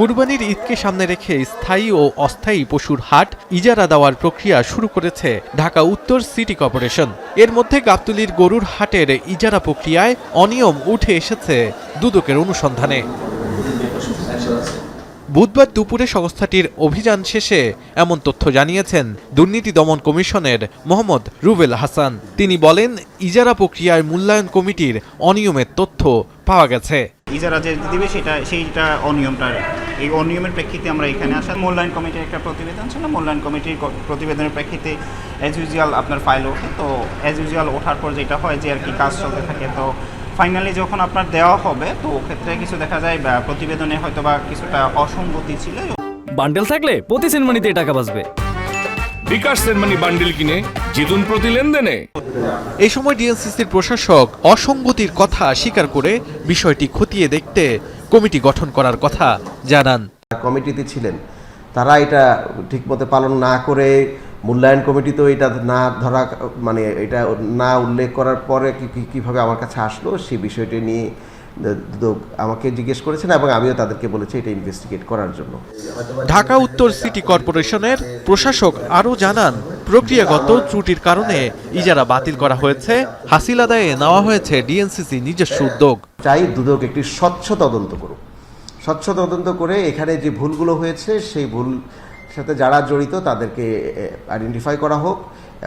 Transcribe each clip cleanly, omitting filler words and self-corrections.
কুরবানির ঈদকে সামনে রেখে স্থায়ী ও অস্থায়ী পশুর হাট ইজারা দেওয়ার প্রক্রিয়া শুরু করেছে ঢাকা উত্তর সিটি কর্পোরেশন। এর মধ্যে গাবতলীর গরুর হাটের ইজারা প্রক্রিয়ায় অনিয়ম উঠে এসেছে দুদকের অনুসন্ধানে। বুধবার দুপুরে সংস্থাটির অভিযান শেষে এমন তথ্য জানিয়েছেন দুর্নীতি দমন কমিশনের মোহাম্মদ রুবেল হাসান। তিনি বলেন, ইজারা প্রক্রিয়ায় মূল্যায়ন কমিটির অনিয়মের তথ্য পাওয়া গেছে। ইজারা যে দিবে সেইটা এই অনিয়মের প্রেক্ষিতে আমরা এখানে আসা মূল্যায়ন কমিটির একটা প্রতিবেদন ছিল। মূল্যায়ন কমিটির প্রতিবেদনের প্রেক্ষিতে অ্যাজ ইউজুয়াল আপনার ফাইল ওঠে। তো অ্যাজ ইউজুয়াল ওঠার পর যেটা হয় যে আর কি কাজ চলতে থাকে। তো ফাইনালি যখন আপনার দেওয়া হবে তো ক্ষেত্রে কিছু দেখা যায় প্রতিবেদনে হয়তো বা কিছুটা অসঙ্গতি ছিল। বান্ডেল থাকলে প্রতি সেনমানিতে টাকা বাঁচবে। বিকাশ সেনমানি বান্ডেল কিনে জিতুন প্রতি লেনদেনে। এই সময় ডিএনসিসির প্রশাসক অসঙ্গতির কথা স্বীকার করে বিষয়টি খতিয়ে দেখতে কমিটি গঠন করার কথা জানান। কমিটিতে ছিলেন তারা এটা ঠিকমতো পালন না করে মূল্যায়ন কমিটিতেও এটা না ধরা মানে এটা না উল্লেখ করার পরে কিভাবে আমার কাছে আসলো সেই বিষয়টি নিয়ে আমাকে জিজ্ঞেস করেছেন এবং আমিও তাদেরকে বলেছি এটা ইনভেস্টিগেট করার জন্য। ঢাকা উত্তর সিটি কর্পোরেশনের প্রশাসক আরও জানান, প্রক্রিয়াগত ত্রুটির কারণে ইজারা বাতিল করা হয়েছে। হাসিল আদায়ে নেওয়া হয়েছে ডিএনসিসি নিজস্ব উদ্যোগ। চাই দুদক একটি স্বচ্ছ তদন্ত করুক, স্বচ্ছ তদন্ত করে এখানে যে ভুলগুলো হয়েছে সেই ভুল সাথে যারা জড়িত তাদেরকে আইডেন্টিফাই করা হোক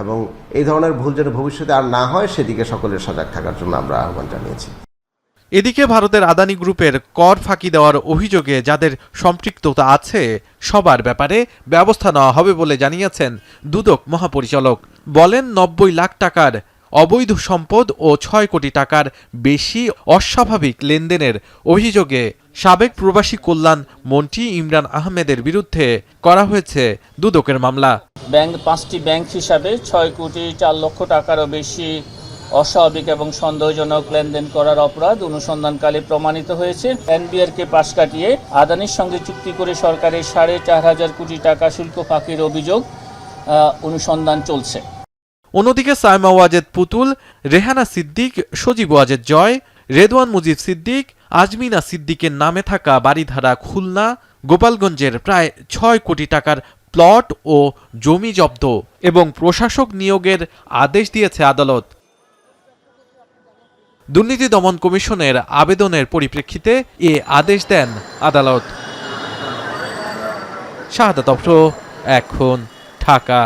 এবং এই ধরনের ভুল যেন ভবিষ্যতে আর না হয় সেদিকে সকলের সজাগ থাকার জন্য আমরা আহ্বান জানিয়েছি। এদিকে ভারতের আদানি গ্রুপের কর ফাঁকি দেওয়ার অভিযোগে যাদের সম্পৃক্ততা আছে সবার ব্যাপারে ব্যবস্থা নেওয়া হবে বলে জানিয়েছেন দুদক মহাপরিচালক। বলেন, ৯০ লাখ টাকার অবৈধ সম্পদ ও ৬ কোটি টাকার বেশি অস্বাভাবিক লেনদেনের অভিযোগে সাবেক প্রবাসী কল্যাণ মন্ত্রী ইমরান আহমেদের বিরুদ্ধে করা হয়েছে দুদকের মামলা। পাঁচটি ব্যাংক হিসাবে ৬ কোটি ৪ লক্ষ টাকারও বেশি অস্বাভাবিক এবং সন্দেহজনক লেনদেন করার অপরাধ অনুসন্ধানকালে প্রমাণিত হয়েছে। এনবিআরকে পাশ কাটিয়ে আদানির সঙ্গে চুক্তি করে সরকারের ৪.৫ কোটি টাকা শুল্ক ফাঁকির অভিযোগ অনুসন্ধান চলছে। অন্যদিকে সাইমা ওয়াজেদ পুতুল, রেহানা সিদ্দিক, সজীব ওয়াজেদ জয়, রেদওয়ান মুজিব সিদ্দিক, আজমিনা সিদ্দিকের নামে থাকা বাড়িধারা খুলনা, গোপালগঞ্জের প্রায় ৬ কোটি টাকার প্লট ও জমি জব্দ এবং প্রশাসক নিয়োগের আদেশ দিয়েছে আদালত। দুর্নীতি দমন কমিশনের আবেদনের পরিপ্রেক্ষিতে এ আদেশ দেন আদালত। শাহাদাত অফরো, এখন ঢাকা।